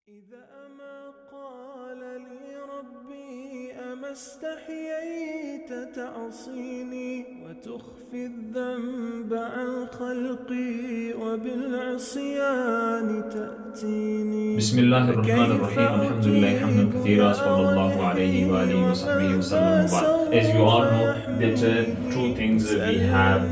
إذا ما قال لي ربي أما استحييت تعصيني وتخفي الذنب عن خلقي وبالعصيان تأتيني بسم الله الرحمن الرحيم الحمد لله حمدا كثيرا صلى الله عليه وآله وصحبه وسلم وبعد. As you all know that two things we have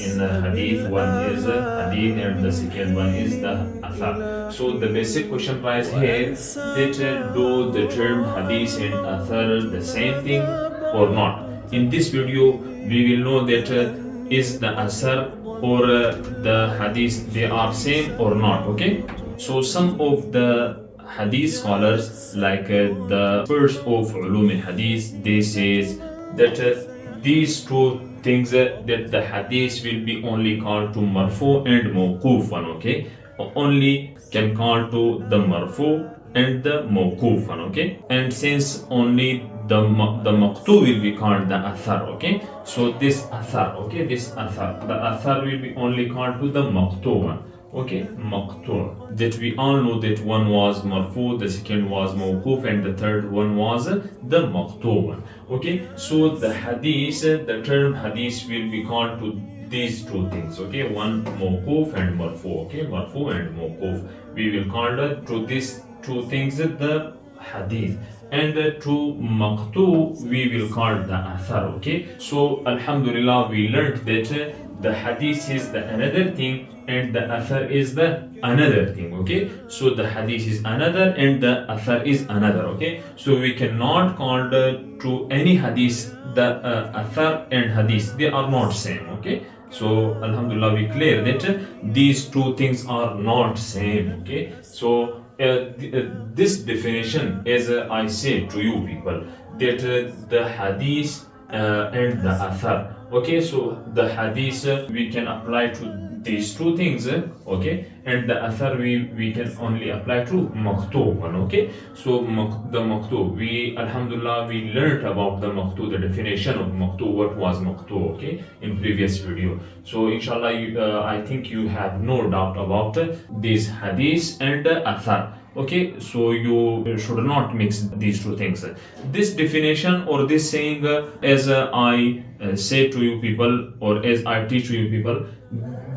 in hadith. One is hadith and the second one is the athar. So the basic question lies here that do the term hadith and athar the same thing or not. In this video we will know that is the athar or the hadith they are same or not. Okay, so some of the hadith scholars like the first of ulum hadith, they says that these two things that the hadith will be only called to marfu and mawquf one. Okay, only can call to the marfu and the mawquf one. Okay, and since only the maqtu will be called the athar. Okay, so this athar, okay, this athar, the athar will be only called to the maqtu one. Okay, maqtu', that we all know that one was marfu, the second was mawquf, and the third one was the maqtu' one. Okay, so the hadith, the term hadith will be called to these two things. Okay, one mawquf and marfu. Okay, marfu and mawquf, we will call to these two things the hadith, and to maqtu we will call the athar. Okay, so alhamdulillah we learned that the hadith is the another thing and the athar is the another thing. Okay, so the hadith is another and the athar is another. Okay, so we cannot call to any hadith the athar and hadith, they are not same. Okay, so alhamdulillah we clear that these two things are not same. Okay, so this definition, as I say to you people, that the hadith and the athar. Okay, so the hadith we can apply to these two things. Okay, and the athar we can only apply to maqtu one. Okay, so the maqtu, we alhamdulillah we learned about the maqtu, the definition of maqtu, what was maqtu. Okay, in previous video. So inshallah I think you have no doubt about these hadith and athar. Okay, so you should not mix these two things. This definition or this saying, as I say to you people, or as I teach to you people,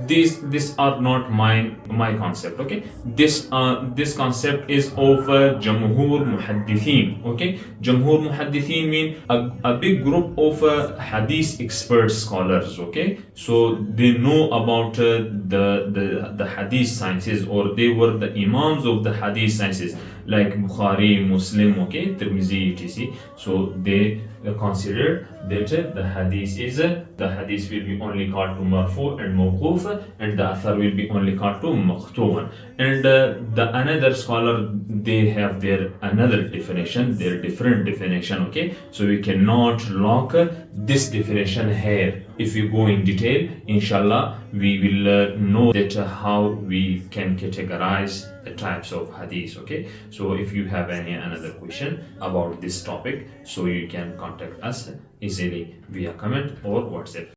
these are not my concept. Okay, this concept is of Jamhur Muhaddithin. Okay, Jamhur Muhaddithin mean a big group of hadith expert scholars. Okay, so they know about the hadith sciences, or they were the imams of the hadith sciences like Bukhari, Muslim, okay, Tirmizi, etc. So they considered that the hadith will be only called to marfu and mawquf, and the athar will be only called to maqtu'. And the another scholar, they have their another definition, their different definition. Okay, so we cannot lock this definition here. If we go in detail, inshallah we will know that how we can categorize the types of hadith. Okay, so if you have any another question about this topic, so you can contact us easily via comment or WhatsApp.